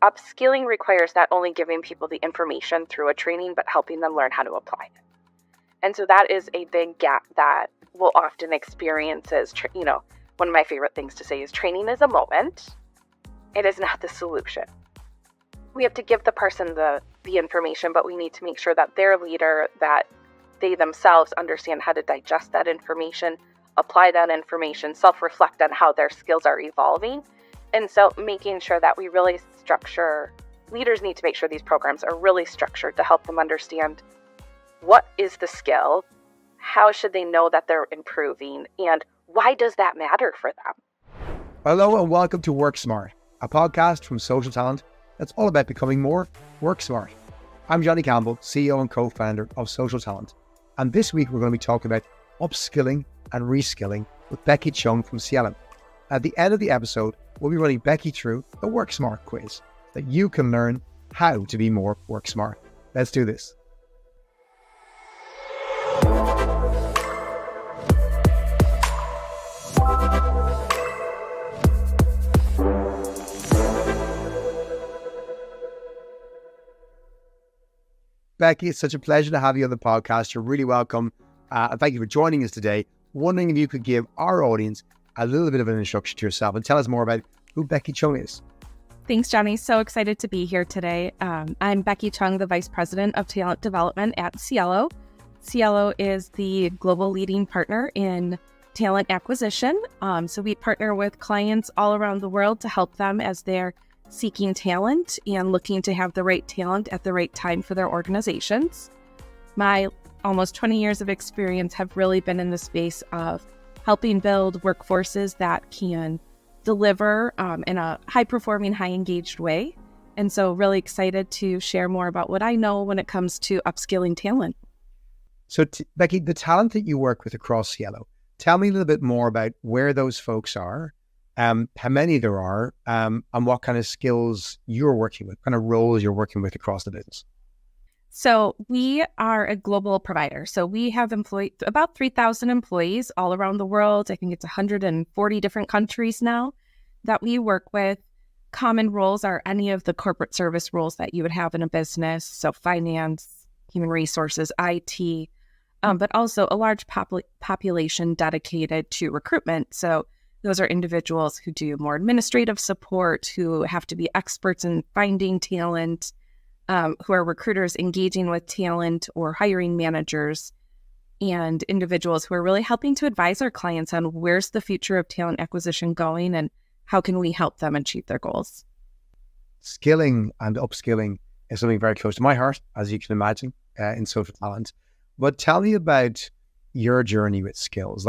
upskilling requires not only giving people the information through a training, but helping them learn how to apply it. And so that is a big gap that we'll often experience as, one of my favorite things to say is training is a moment. It is not the solution. We have to give the person the information, but we need to make sure that their leader, that they themselves understand how to digest that information, apply that information, self-reflect on how their skills are evolving. And so making sure that we really structure, leaders need to make sure these programs are really structured to help them understand what is the skill, how should they know that they're improving, and why does that matter for them? Hello and welcome to Work Smart, a podcast from Social Talent that's all about becoming more work smart. I'm Johnny Campbell, CEO and co-founder of Social Talent. And this week we're going to be talking about upskilling and reskilling with Becky Chung from Cielo. At the end of the episode, we'll be running Becky through the Work Smart quiz that you can learn how to be more work smart. Let's do this. Becky, it's such a pleasure to have you on the podcast. You're really welcome. And thank you for joining us today. Wondering if you could give our audience a little bit of an introduction to yourself and tell us more about who Becky Chung is. Thanks, Johnny. So excited to be here today. I'm Becky Chung, the Vice President of Talent Development at Cielo. Cielo is the global leading partner in talent acquisition. So we partner with clients all around the world to help them as they're seeking talent and looking to have the right talent at the right time for their organizations. My almost 20 years of experience have really been in the space of helping build workforces that can deliver in a high-performing, high-engaged way. And so really excited to share more about what I know when it comes to upskilling talent. So Becky, the talent that you work with across Cielo, tell me a little bit more about where those folks are, how many there are, and what kind of skills you're working with, kind of roles you're working with across the business. So we are a global provider. So we have employed about 3,000 employees all around the world. I think it's 140 different countries now that we work with. Common roles are any of the corporate service roles that you would have in a business. So finance, human resources, IT, but also a large population dedicated to recruitment. So those are individuals who do more administrative support, who have to be experts in finding talent, who are recruiters engaging with talent or hiring managers, and individuals who are really helping to advise our clients on where's the future of talent acquisition going and how can we help them achieve their goals. Skilling and upskilling is something very close to my heart, as you can imagine, in social talent. But tell me about your journey with skills.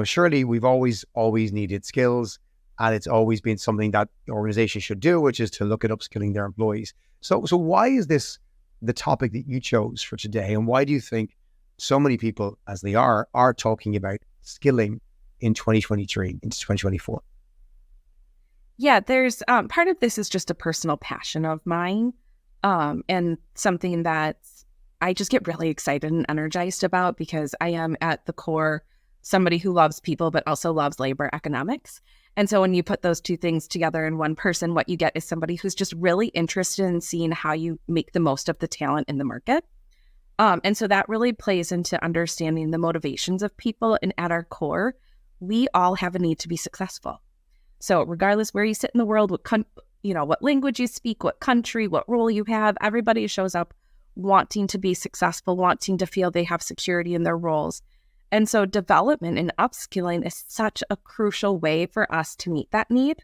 Surely we've always needed skills, and it's always been something that the organization should do, which is to look at upskilling their employees. So why is this the topic that you chose for today? And why do you think so many people, as they are talking about skilling in 2023 into 2024? Yeah, there's part of this is just a personal passion of mine, and something that I just get really excited and energized about because I am at the core somebody who loves people, but also loves labor economics. And so when you put those two things together in one person, what you get is somebody who's just really interested in seeing how you make the most of the talent in the market. And so that really plays into understanding the motivations of people. And at our core, we all have a need to be successful. So regardless where you sit in the world, what language you speak, what country, what role you have, everybody shows up wanting to be successful, wanting to feel they have security in their roles. And so development and upskilling is such a crucial way for us to meet that need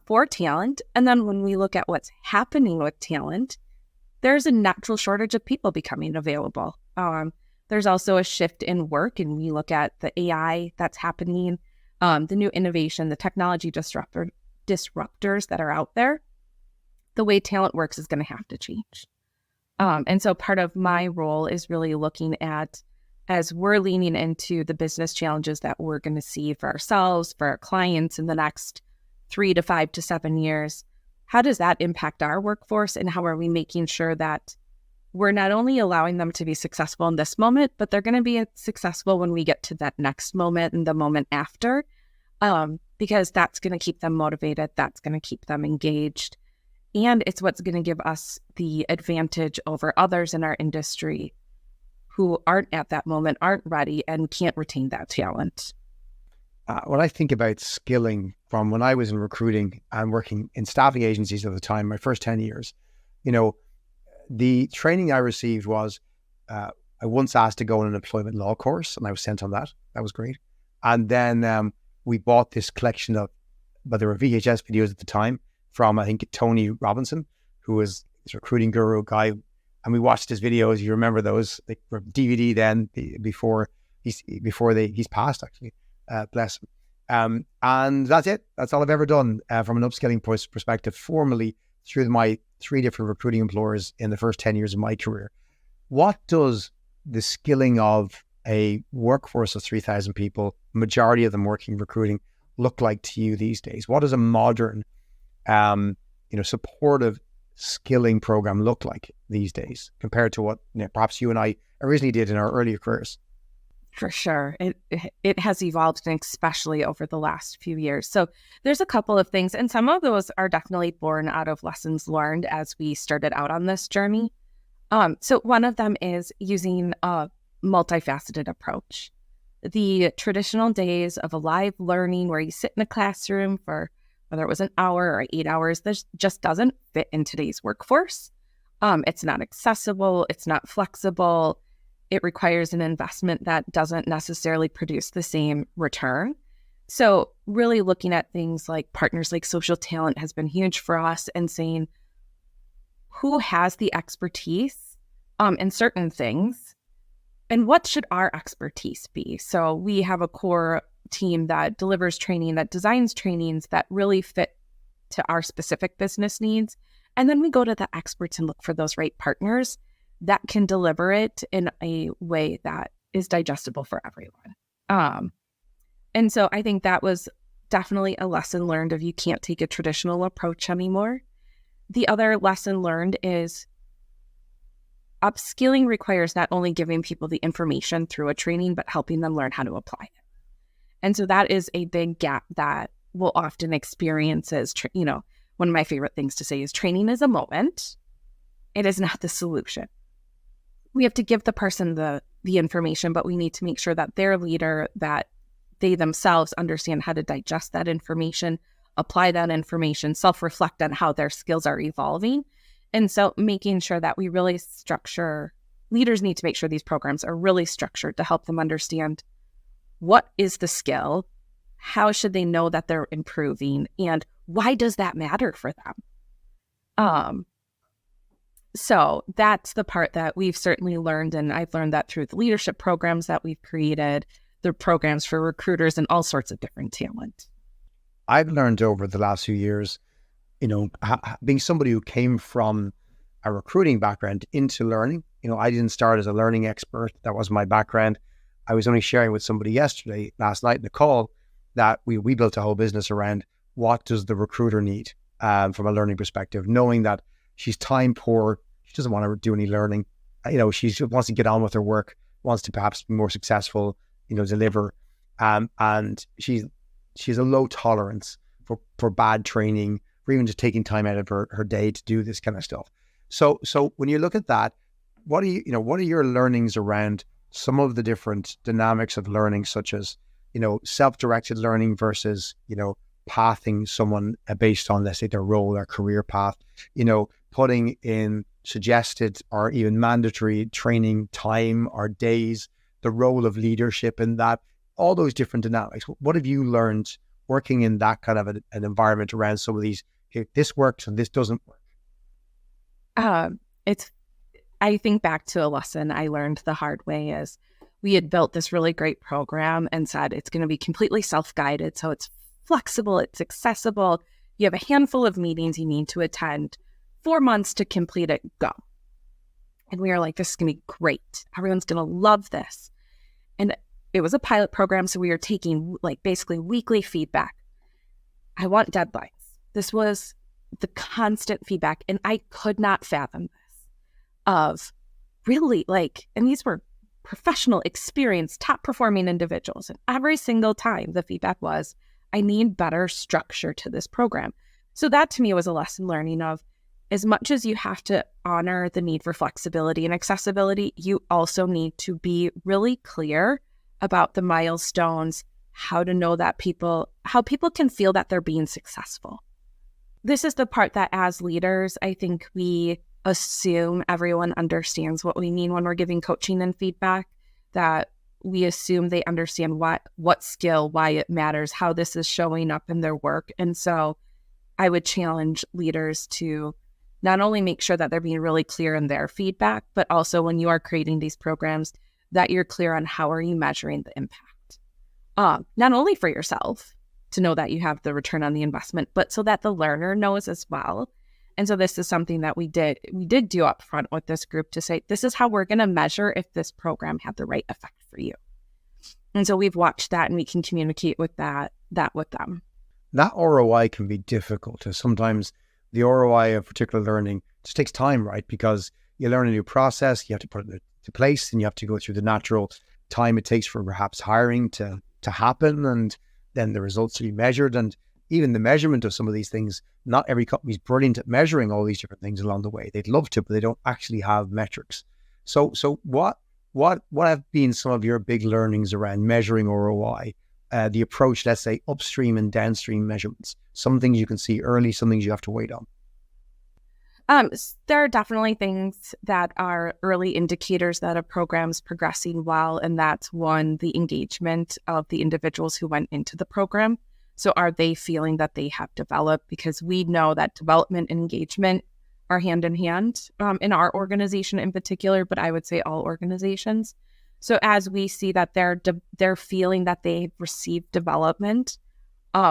for talent. And then when we look at what's happening with talent, there's a natural shortage of people becoming available. There's also a shift in work, and we look at the AI that's happening, the new innovation, the technology disruptors that are out there. The way talent works is going to have to change. And so part of my role is really looking at, as we're leaning into the business challenges that we're going to see for ourselves, for our clients in the next 3 to 5 to 7 years, how does that impact our workforce, and how are we making sure that we're not only allowing them to be successful in this moment, but they're going to be successful when we get to that next moment and the moment after, because that's going to keep them motivated, that's going to keep them engaged. And it's what's going to give us the advantage over others in our industry who aren't at that moment, aren't ready, and can't retain that talent. When I think about skilling from when I was in recruiting and working in staffing agencies at the time, my first 10 years, the training I received was, I once asked to go on an employment law course and I was sent on that. That was great. And then we bought this collection of, but there were VHS videos at the time from, I think, Tony Robinson, who was this recruiting guru guy. And we watched his videos. You remember those? They were DVD then, before he's passed, actually. Bless him. And that's it. That's all I've ever done from an upskilling perspective, formally through my 3 different recruiting employers in the first 10 years of my career. What does the skilling of a workforce of 3,000 people, majority of them working recruiting, look like to you these days? What does a modern, supportive skilling program look like these days compared to what perhaps you and I originally did in our earlier careers? For sure. It has evolved, and especially over the last few years. So there's a couple of things, and some of those are definitely born out of lessons learned as we started out on this journey. So one of them is using a multifaceted approach. The traditional days of a live learning where you sit in a classroom for whether it was an hour or 8 hours, this just doesn't fit in today's workforce. It's not accessible. It's not flexible. It requires an investment that doesn't necessarily produce the same return. So really looking at things like partners like social talent has been huge for us, and saying who has the expertise in certain things and what should our expertise be. So we have a core team that delivers training, that designs trainings that really fit to our specific business needs. And then we go to the experts and look for those right partners that can deliver it in a way that is digestible for everyone. And so I think that was definitely a lesson learned of you can't take a traditional approach anymore. The other lesson learned is upskilling requires not only giving people the information through a training, but helping them learn how to apply it. And so that is a big gap that we'll often experience as, one of my favorite things to say is training is a moment. It is not the solution. We have to give the person the information, but we need to make sure that their leader, that they themselves understand how to digest that information, apply that information, self-reflect on how their skills are evolving. And so making sure that we really leaders need to make sure these programs are really structured to help them understand what is the skill, how should they know that they're improving, and why does that matter for them? So that's the part that we've certainly learned, and I've learned that through the leadership programs that we've created, the programs for recruiters, and all sorts of different talent. I've learned over the last few years, being somebody who came from a recruiting background into learning. I didn't start as a learning expert. That wasn't my background. I was only sharing with somebody last night in a call, that we built a whole business around what does the recruiter need from a learning perspective, knowing that she's time poor. She doesn't want to do any learning. She wants to get on with her work, wants to perhaps be more successful, deliver. And she's a low tolerance for bad training, for even just taking time out of her day to do this kind of stuff. So when you look at that, what are your learnings around some of the different dynamics of learning, such as, self-directed learning versus, pathing someone based on, let's say, their role, their career path, putting in suggested or even mandatory training time or days, the role of leadership in that, all those different dynamics. What have you learned working in that kind of an environment around some of these, hey, this works and this doesn't work? I think back to a lesson I learned the hard way is we had built this really great program and said it's going to be completely self-guided. So it's flexible, it's accessible. You have a handful of meetings you need to attend, 4 months to complete it, go. And we were like, this is going to be great. Everyone's going to love this. And it was a pilot program. So we were taking basically weekly feedback. I want deadlines. This was the constant feedback. And I could not fathom this of really and these were professional, experienced, top performing individuals. And every single time the feedback was, I need better structure to this program. So that to me was a lesson learning of as much as you have to honor the need for flexibility and accessibility, you also need to be really clear about the milestones, how to know that how people can feel that they're being successful. This is the part that as leaders, I think we assume everyone understands what we mean when we're giving coaching and feedback, that we assume they understand what skill, why it matters, how this is showing up in their work. And so I would challenge leaders to not only make sure that they're being really clear in their feedback, but also when you are creating these programs, that you're clear on how are you measuring the impact. Not only for yourself to know that you have the return on the investment, but so that the learner knows as well. And so this is something that we did do up front with this group to say, this is how we're going to measure if this program had the right effect for you. And so we've watched that and we can communicate with that with them. That ROI can be difficult. Sometimes the ROI of particular learning just takes time, right? Because you learn a new process, you have to put it into place, and you have to go through the natural time it takes for perhaps hiring to happen, and then the results to be measured. And even the measurement of some of these things, not every company is brilliant at measuring all these different things along the way. They'd love to, but they don't actually have metrics. So what have been some of your big learnings around measuring ROI? The approach, let's say, upstream and downstream measurements. Some things you can see early, some things you have to wait on. There are definitely things that are early indicators that a program's progressing well, and that's one, the engagement of the individuals who went into the program. So are they feeling that they have developed? Because we know that development and engagement are hand in hand in our organization in particular, but I would say all organizations. So as we see that they're feeling that they've received development,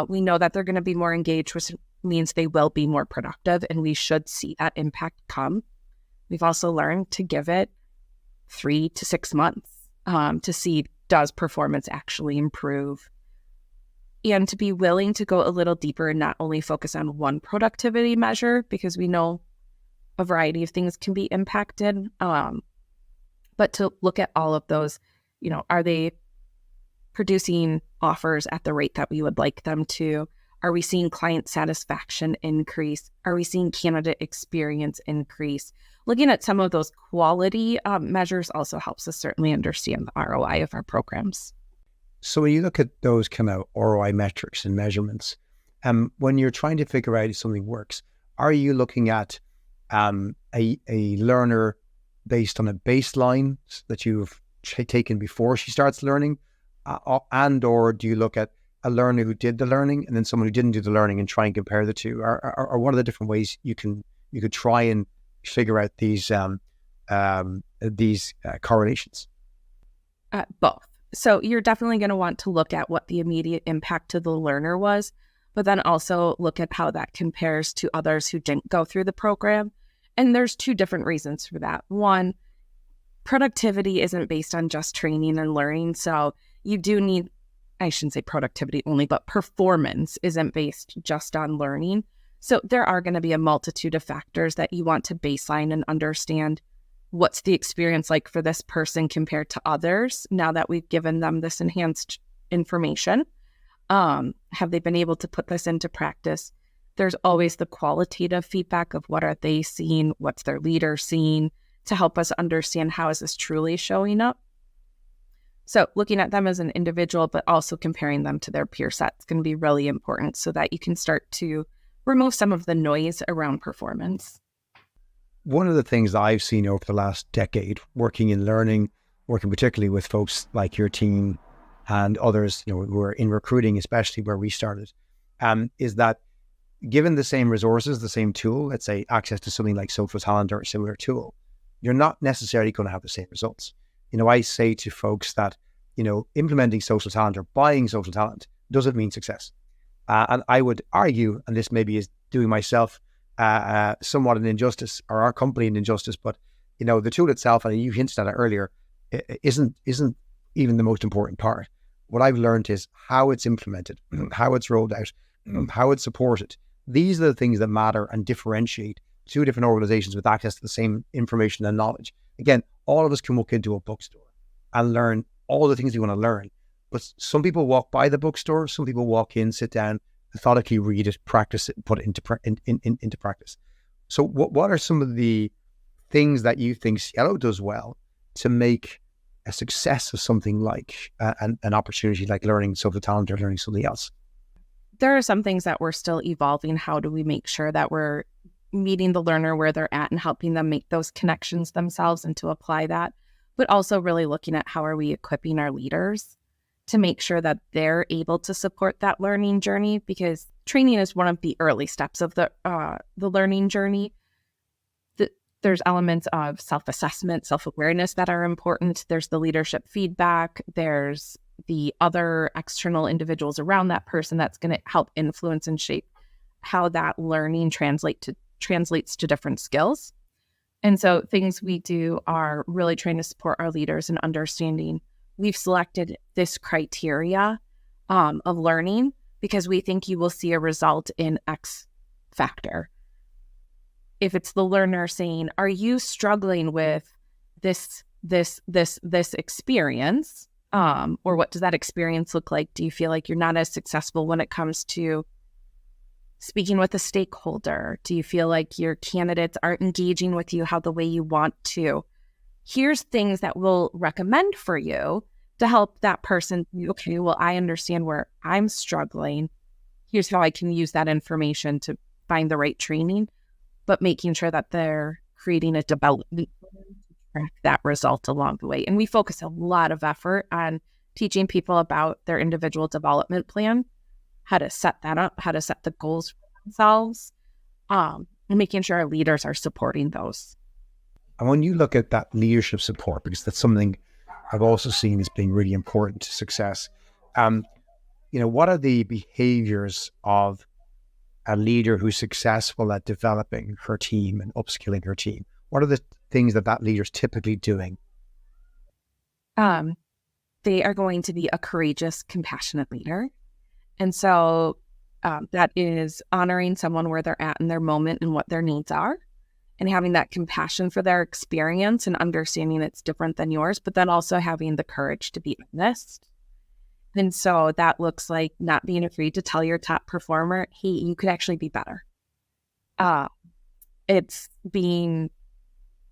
we know that they're going to be more engaged, which means they will be more productive, and we should see that impact come. We've also learned to give it 3 to 6 months to see, does performance actually improve, and to be willing to go a little deeper and not only focus on one productivity measure, because we know a variety of things can be impacted, but to look at all of those. Are they producing offers at the rate that we would like them to? Are we seeing client satisfaction increase? Are we seeing candidate experience increase? Looking at some of those quality measures also helps us certainly understand the ROI of our programs. So when you look at those kind of ROI metrics and measurements, when you're trying to figure out if something works, are you looking at a learner based on a baseline that you've taken before she starts learning, or do you look at a learner who did the learning and then someone who didn't do the learning and try and compare the two? Or what are the different ways you could try and figure out these correlations? Both. So you're definitely going to want to look at what the immediate impact to the learner was, but then also look at how that compares to others who didn't go through the program. And there's 2 different reasons for that. One, productivity isn't based on just training and learning. So you do need, I shouldn't say productivity only, but performance isn't based just on learning. So there are going to be a multitude of factors that you want to baseline and understand. What's the experience like for this person compared to others now that we've given them this enhanced information? Have they been able to put this into practice? There's always the qualitative feedback of what are they seeing, what's their leader seeing, to help us understand how is this truly showing up. So looking at them as an individual, but also comparing them to their peer set is going to be really important so that you can start to remove some of the noise around performance. One of the things that I've seen over the last decade, working in learning, working particularly with folks like your team and others, who are in recruiting, especially where we started, is that given the same resources, the same tool, let's say access to something like social talent or a similar tool, you're not necessarily going to have the same results. I say to folks that, implementing social talent or buying social talent doesn't mean success. And I would argue, and this maybe is doing myself somewhat an injustice, or our company an injustice, but the tool itself, and you hinted at it earlier, isn't even the most important part. What I've learned is how it's implemented, how it's rolled out, how it's supported. These are the things that matter and differentiate 2 different organizations with access to the same information and knowledge. Again, all of us can walk into a bookstore and learn all the things we want to learn, but some people walk by the bookstore, some people walk in, sit down, methodically read it, practice it, put it into practice. So what are some of the things that you think Cielo does well to make a success of something like an opportunity like learning social talent or learning something else? There are some things that we're still evolving. How do we make sure that we're meeting the learner where they're at and helping them make those connections themselves and to apply that, but also really looking at how are we equipping our leaders to make sure that they're able to support that learning journey, because training is one of the early steps of the learning journey. There's elements of self-assessment, self-awareness that are important. There's the leadership feedback. There's the other external individuals around that person that's going to help influence and shape how that learning translates to different skills. And so things we do are really trying to support our leaders in understanding we've selected this criteria of learning because we think you will see a result in X factor. If it's the learner saying, are you struggling with this experience? Or what does that experience look like? Do you feel like you're not as successful when it comes to speaking with a stakeholder? Do you feel like your candidates aren't engaging with you the way you want to? Here's things that we'll recommend for you to help that person. Okay, well, I understand where I'm struggling. Here's how I can use that information to find the right training, but making sure that they're creating a development plan to track that result along the way. And we focus a lot of effort on teaching people about their individual development plan, how to set that up, how to set the goals for themselves, and making sure our leaders are supporting those. And when you look at that leadership support, because that's something I've also seen as being really important to success, what are the behaviors of a leader who's successful at developing her team and upskilling her team? What are the things that leader's typically doing? They are going to be a courageous, compassionate leader. And so that is honoring someone where they're at in their moment and what their needs are, and having that compassion for their experience and understanding it's different than yours, but then also having the courage to be honest. And so that looks like not being afraid to tell your top performer, hey, you could actually be better. It's being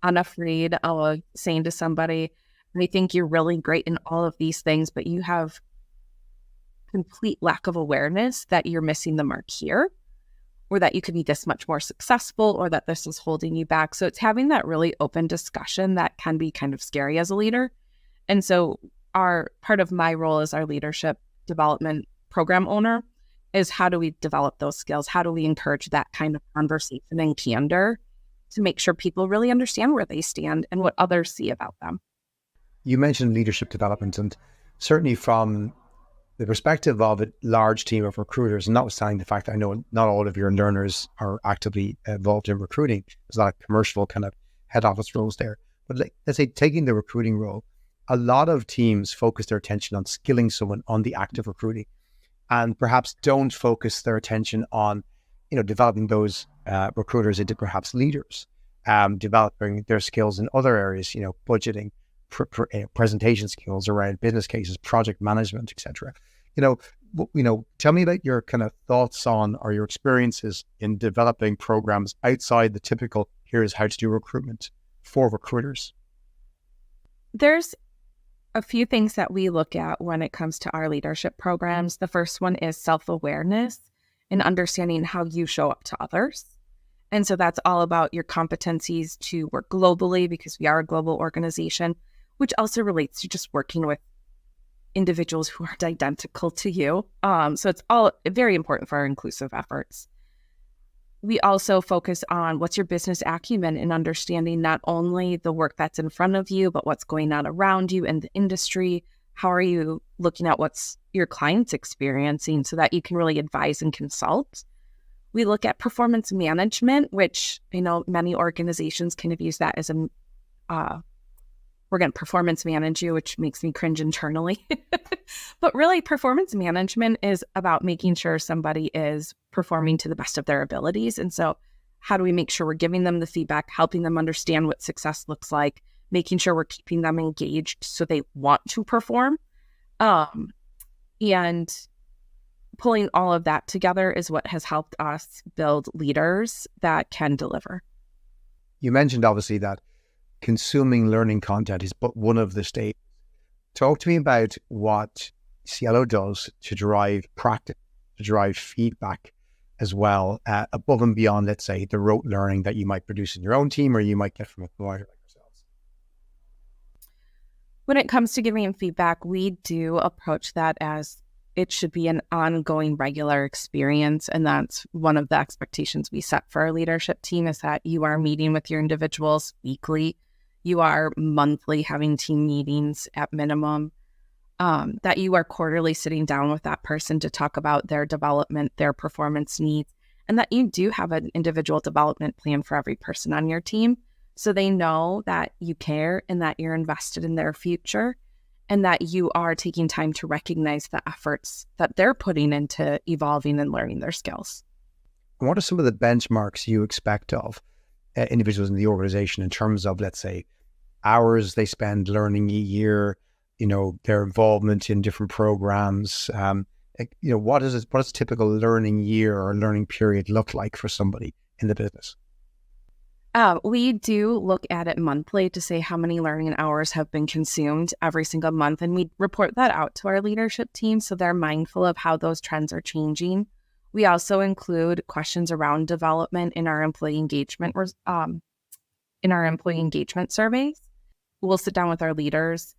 unafraid of saying to somebody, I think you're really great in all of these things, but you have complete lack of awareness that you're missing the mark here, or that you could be this much more successful, or that this is holding you back. So it's having that really open discussion that can be kind of scary as a leader. And so part of my role as our leadership development program owner is how do we develop those skills? How do we encourage that kind of conversation and candor to make sure people really understand where they stand and what others see about them? You mentioned leadership development, and certainly from the perspective of a large team of recruiters, and notwithstanding the fact that I know not all of your learners are actively involved in recruiting, there's a lot of commercial kind of head office roles there. But let's say taking the recruiting role, a lot of teams focus their attention on skilling someone on the act of recruiting, and perhaps don't focus their attention on, developing those recruiters into perhaps leaders, developing their skills in other areas, budgeting, presentation skills around business cases, project management, etc. Tell me about your kind of thoughts on, or your experiences in developing programs outside the typical, here's how to do recruitment for recruiters. There's a few things that we look at when it comes to our leadership programs. The first one is self-awareness and understanding how you show up to others. And so that's all about your competencies to work globally, because we are a global organization, which also relates to just working with individuals who aren't identical to you. So it's all very important for our inclusive efforts. We also focus on what's your business acumen and understanding not only the work that's in front of you, but what's going on around you in the industry. How are you looking at what's your clients experiencing so that you can really advise and consult? We look at performance management, which I know many organizations kind of use that as we're going to performance manage you, which makes me cringe internally. But really, performance management is about making sure somebody is performing to the best of their abilities. And so how do we make sure we're giving them the feedback, helping them understand what success looks like, making sure we're keeping them engaged so they want to perform? And pulling all of that together is what has helped us build leaders that can deliver. You mentioned obviously that consuming learning content is but one of the stages. Talk to me about what Cielo does to drive practice, to drive feedback as well, above and beyond, let's say, the rote learning that you might produce in your own team or you might get from a provider like yourselves. When it comes to giving feedback, we do approach that as it should be an ongoing, regular experience. And that's one of the expectations we set for our leadership team, is that you are meeting with your individuals weekly. You are monthly having team meetings at minimum, that you are quarterly sitting down with that person to talk about their development, their performance needs, and that you do have an individual development plan for every person on your team. So they know that you care and that you're invested in their future, and that you are taking time to recognize the efforts that they're putting into evolving and learning their skills. And what are some of the benchmarks you expect of individuals in the organization in terms of, let's say, hours they spend learning a year, their involvement in different programs? What does a typical learning year or learning period look like for somebody in the business? We do look at it monthly to say how many learning hours have been consumed every single month, and we report that out to our leadership team so they're mindful of how those trends are changing. We also include questions around development in our employee engagement surveys. We'll sit down with our leaders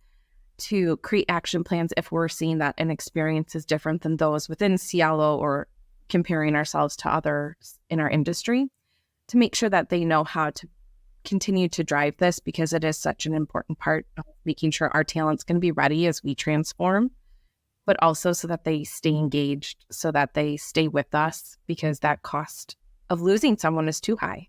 to create action plans if we're seeing that an experience is different than those within Cielo or comparing ourselves to others in our industry, to make sure that they know how to continue to drive this, because it is such an important part of making sure our talent's going to be ready as we transform, but also so that they stay engaged, so that they stay with us, because that cost of losing someone is too high.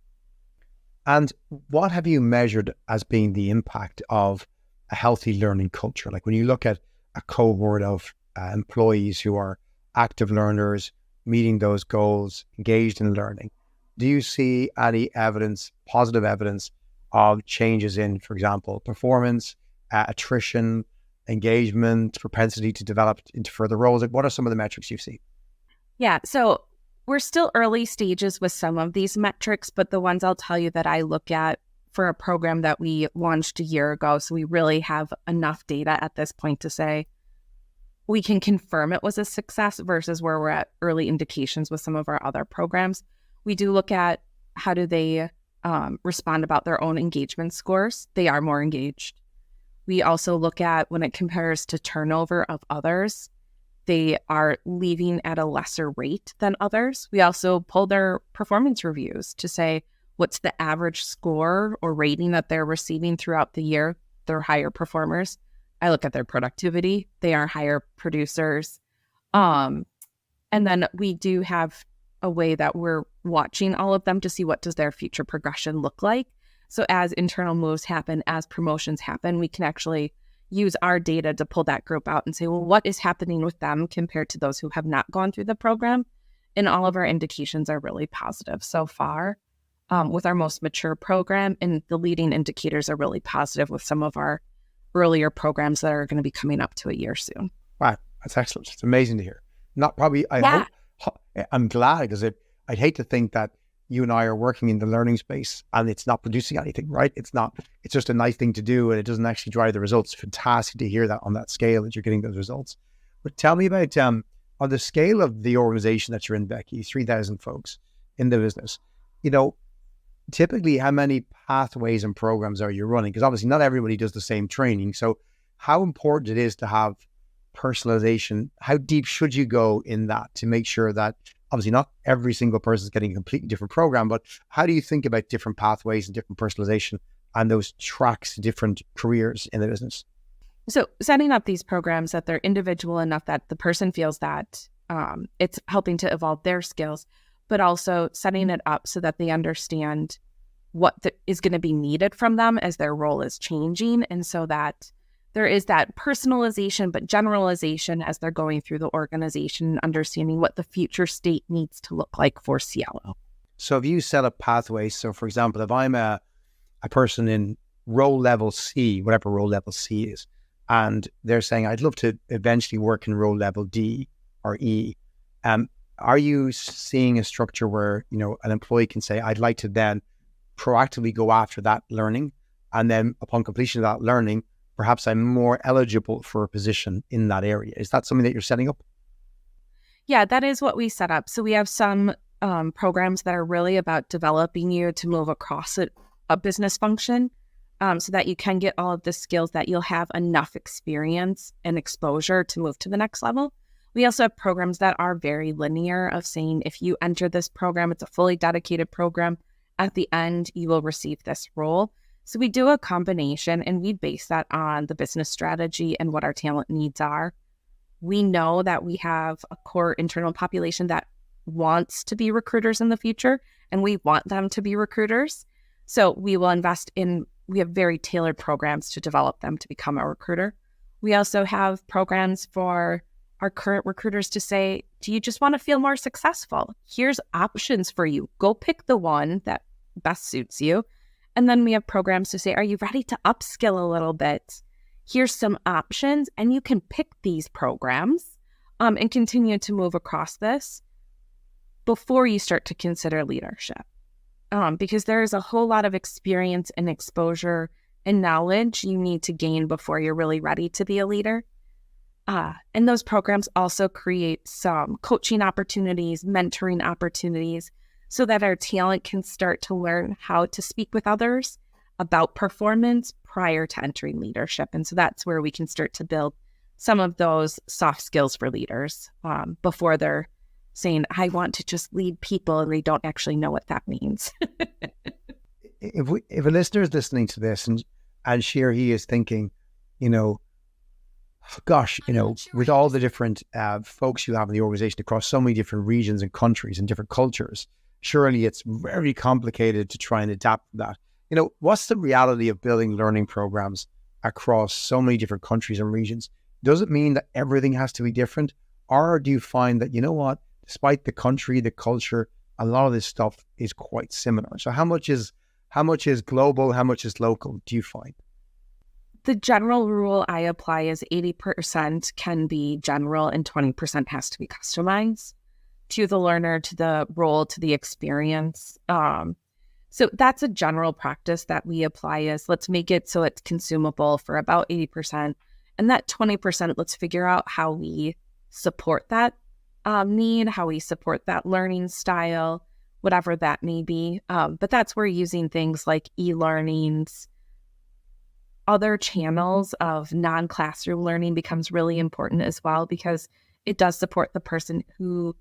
And what have you measured as being the impact of a healthy learning culture? Like when you look at a cohort of employees who are active learners, meeting those goals, engaged in learning, do you see any evidence, positive evidence of changes in, for example, performance, attrition, engagement, propensity to develop into further roles? Like, what are some of the metrics you've seen? Yeah, so we're still early stages with some of these metrics, but the ones I'll tell you that I look at for a program that we launched a year ago, so we really have enough data at this point to say we can confirm it was a success versus where we're at early indications with some of our other programs. We do look at how do they respond about their own engagement scores. They are more engaged. We also look at when it compares to turnover of others, they are leaving at a lesser rate than others. We also pull their performance reviews to say what's the average score or rating that they're receiving throughout the year. They're higher performers. I look at their productivity. They are higher producers. And then we do have a way that we're watching all of them to see what does their future progression look like. So as internal moves happen, as promotions happen, we can actually use our data to pull that group out and say, well, what is happening with them compared to those who have not gone through the program? And all of our indications are really positive so far with our most mature program, and the leading indicators are really positive with some of our earlier programs that are going to be coming up to a year soon. Wow, that's excellent. It's amazing to hear. I'm glad, because I'd hate to think that you and I are working in the learning space and it's not producing anything, right? It's just a nice thing to do and it doesn't actually drive the results. Fantastic to hear that on that scale that you're getting those results. But tell me about, on the scale of the organization that you're in, Becky, 3,000 folks in the business, typically how many pathways and programs are you running? Because obviously not everybody does the same training. So how important it is to have personalization, how deep should you go in that to make sure that obviously not every single person is getting a completely different program, but how do you think about different pathways and different personalization and those tracks to different careers in the business? So setting up these programs that they're individual enough that the person feels that it's helping to evolve their skills, but also setting it up so that they understand what is going to be needed from them as their role is changing. And so that there is that personalization, but generalization as they're going through the organization, understanding what the future state needs to look like for Cielo. So have you set up pathways? So for example, if I'm a person in role level C, whatever role level C is, and they're saying, I'd love to eventually work in role level D or E, are you seeing a structure where, an employee can say, I'd like to then proactively go after that learning. And then upon completion of that learning, perhaps I'm more eligible for a position in that area. Is that something that you're setting up? Yeah, that is what we set up. So we have some programs that are really about developing you to move across a business function, so that you can get all of the skills, that you'll have enough experience and exposure to move to the next level. We also have programs that are very linear, of saying if you enter this program, it's a fully dedicated program. At the end, you will receive this role. So we do a combination, and we base that on the business strategy and what our talent needs are. We know that we have a core internal population that wants to be recruiters in the future, and we want them to be recruiters. So we will invest in, we have very tailored programs to develop them to become a recruiter. We also have programs for our current recruiters to say, do you just want to feel more successful? Here's options for you. Go pick the one that best suits you. And then we have programs to say, are you ready to upskill a little bit? Here's some options, and you can pick these programs and continue to move across this before you start to consider leadership. Because there is a whole lot of experience and exposure and knowledge you need to gain before you're really ready to be a leader. And those programs also create some coaching opportunities, mentoring opportunities, so that our talent can start to learn how to speak with others about performance prior to entering leadership. And so that's where we can start to build some of those soft skills for leaders before they're saying, I want to just lead people, and they don't actually know what that means. If a listener is listening to this and she or he is thinking, gosh, with all the different folks you have in the organization across so many different regions and countries and different cultures, surely it's very complicated to try and adapt that. What's the reality of building learning programs across so many different countries and regions? Does it mean that everything has to be different? Or do you find that, despite the country, the culture, a lot of this stuff is quite similar? So how much is global? How much is local, do you find? The general rule I apply is 80% can be general and 20% has to be customized to the learner, to the role, to the experience. So that's a general practice that we apply, is let's make it so it's consumable for about 80%. And that 20%, let's figure out how we support that need, how we support that learning style, whatever that may be. But that's where using things like e-learnings, other channels of non-classroom learning becomes really important as well, because it does support the person who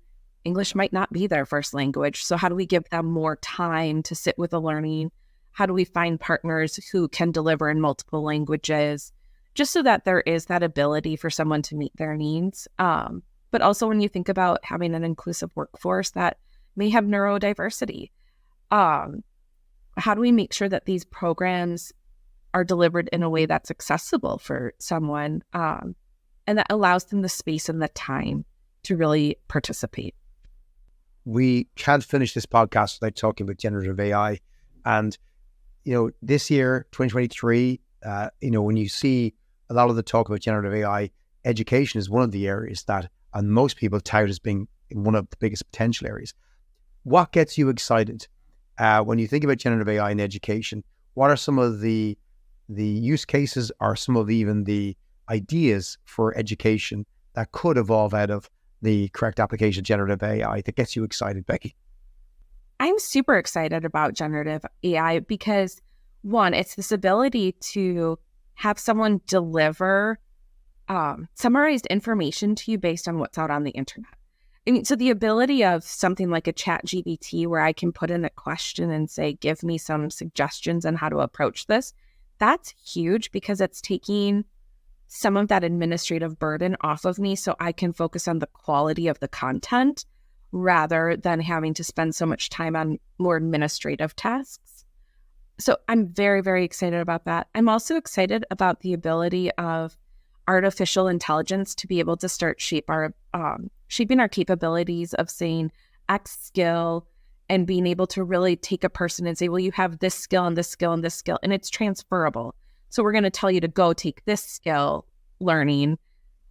English might not be their first language. So how do we give them more time to sit with the learning? How do we find partners who can deliver in multiple languages, just so that there is that ability for someone to meet their needs? But also when you think about having an inclusive workforce that may have neurodiversity, how do we make sure that these programs are delivered in a way that's accessible for someone, and that allows them the space and the time to really participate? We can't finish this podcast without talking about generative AI. And, this year, 2023, when you see a lot of the talk about generative AI, education is one of the areas that, and most people tout as being one of the biggest potential areas. What gets you excited when you think about generative AI in education? What are some of the use cases, or some of even the ideas for education that could evolve out of the correct application of generative AI that gets you excited, Becky? I'm super excited about generative AI because, one, it's this ability to have someone deliver summarized information to you based on what's out on the internet. I mean, so the ability of something like a ChatGPT, where I can put in a question and say, give me some suggestions on how to approach this, that's huge, because it's taking some of that administrative burden off of me, so I can focus on the quality of the content rather than having to spend so much time on more administrative tasks. So I'm very, very excited about that. I'm also excited about the ability of artificial intelligence to be able to start shaping our capabilities of saying X skill, and being able to really take a person and say, well, you have this skill and this skill and this skill, and it's transferable. So we're going to tell you to go take this skill learning.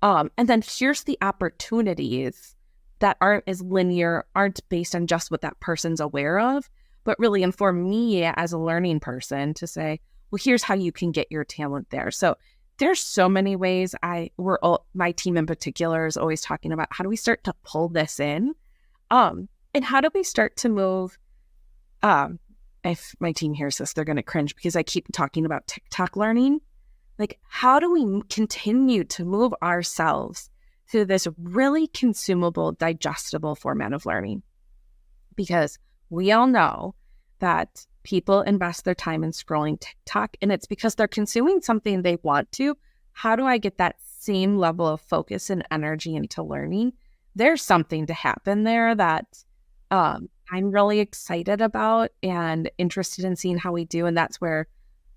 And then here's the opportunities that aren't as linear, aren't based on just what that person's aware of, but really inform me as a learning person to say, well, here's how you can get your talent there. So there's so many ways. My team in particular is always talking about how do we start to pull this in, and how do we start to move. If my team hears this, they're going to cringe because I keep talking about TikTok learning. Like, how do we continue to move ourselves through this really consumable, digestible format of learning? Because we all know that people invest their time in scrolling TikTok, and it's because they're consuming something they want to. How do I get that same level of focus and energy into learning? There's something to happen there that I'm really excited about and interested in seeing how we do. And that's where,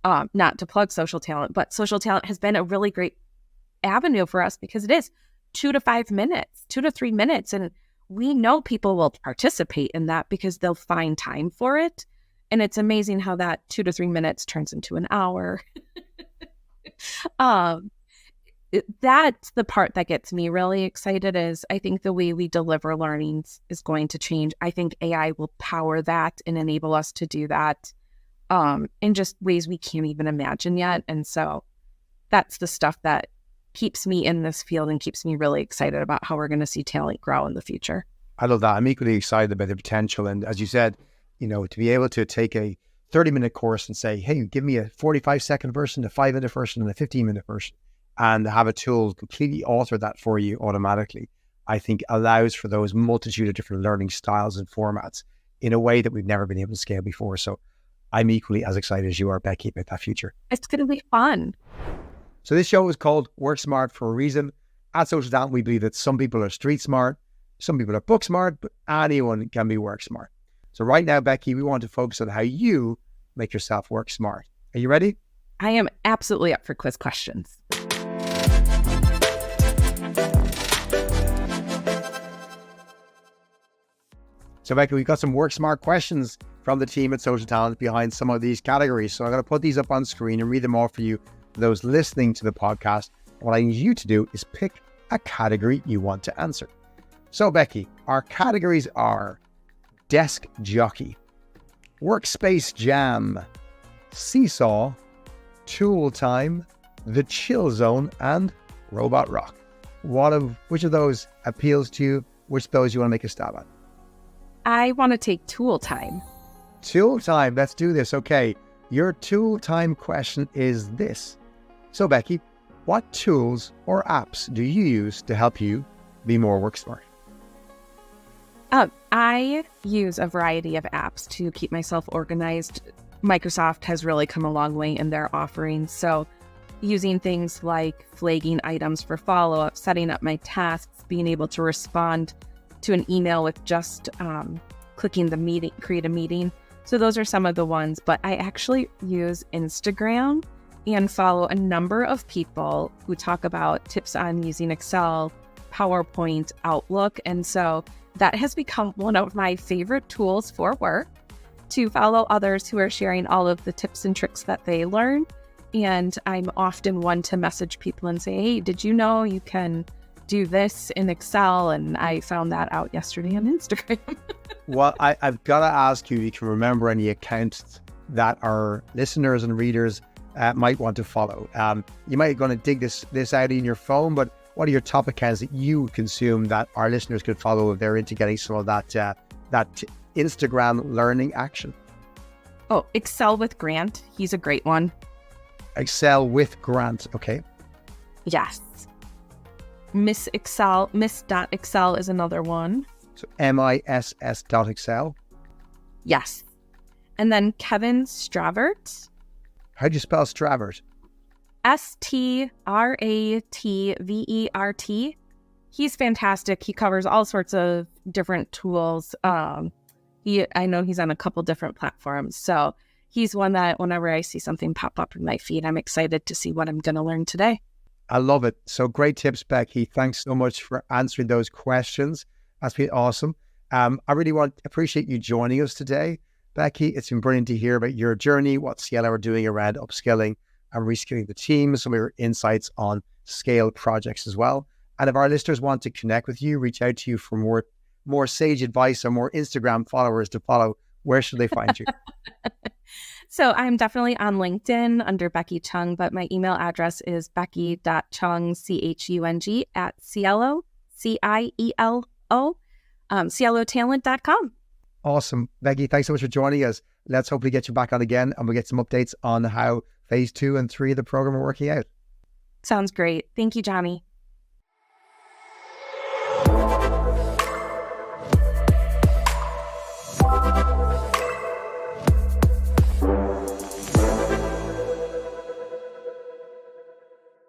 not to plug social talent, but social talent has been a really great avenue for us because it is 2 to 5 minutes, 2 to 3 minutes. And we know people will participate in that because they'll find time for it. And it's amazing how that 2 to 3 minutes turns into an hour. That's the part that gets me really excited is I think the way we deliver learnings is going to change. I think AI will power that and enable us to do that in just ways we can't even imagine yet. And so that's the stuff that keeps me in this field and keeps me really excited about how we're going to see talent grow in the future. I love that. I'm equally excited about the potential. And as you said, to be able to take a 30-minute course and say, hey, give me a 45-second version, a 5-minute version, and a 15-minute version, and have a tool completely alter that for you automatically, I think allows for those multitude of different learning styles and formats in a way that we've never been able to scale before. So I'm equally as excited as you are, Becky, about that future. It's going to be fun. So this show is called Work Smart for a reason. At Social Talent, we believe that some people are street smart, some people are book smart, but anyone can be work smart. So right now, Becky, we want to focus on how you make yourself work smart. Are you ready? I am absolutely up for quiz questions. So Becky, we've got some work smart questions from the team at Social Talent behind some of these categories. So I'm going to put these up on screen and read them all for you, for those listening to the podcast. What I need you to do is pick a category you want to answer. So Becky, our categories are desk jockey, workspace jam, seesaw, tool time, the chill zone, and robot rock. Which of those appeals to you? Which of those you want to make a stab at? I want to take tool time. Tool time, let's do this. Okay, your tool time question is this. So Becky, what tools or apps do you use to help you be more work smart? I use a variety of apps to keep myself organized. Microsoft has really come a long way in their offerings. So using things like flagging items for follow-up, setting up my tasks, being able to respond to an email with just clicking the meeting, create a meeting. So those are some of the ones, but I actually use Instagram and follow a number of people who talk about tips on using Excel, PowerPoint, Outlook. And so that has become one of my favorite tools for work, to follow others who are sharing all of the tips and tricks that they learn. And I'm often one to message people and say, hey, did you know you can do this in Excel? And I found that out yesterday on Instagram. Well, I've got to ask you if you can remember any accounts that our listeners and readers might want to follow. You might going to dig this out in your phone, but what are your top accounts that you consume that our listeners could follow if they're into getting some of that Instagram learning action? Oh, Excel with Grant. He's a great one. Excel with Grant. Okay. Yes. Miss.Excel is another one. So MISS.Excel. Yes. And then Kevin Stravert. How do you spell Stravert? STRATVERT. He's fantastic. He covers all sorts of different tools. I know he's on a couple different platforms. So he's one that whenever I see something pop up in my feed, I'm excited to see what I'm going to learn today. I love it. So great tips, Becky. Thanks so much for answering those questions. That's been awesome. I really appreciate you joining us today, Becky. It's been brilliant to hear about your journey, what Cielo are doing around upskilling and reskilling the team, some of your insights on scale projects as well. And if our listeners want to connect with you, reach out to you for more sage advice or more Instagram followers to follow, where should they find you? So I'm definitely on LinkedIn under Becky Chung, but my email address is becky.chung, CHUNG, at Cielo, CIELO, cielotalent.com. Awesome. Becky, thanks so much for joining us. Let's hopefully get you back on again and we'll get some updates on how phase 2 and 3 of the program are working out. Sounds great. Thank you, Johnny.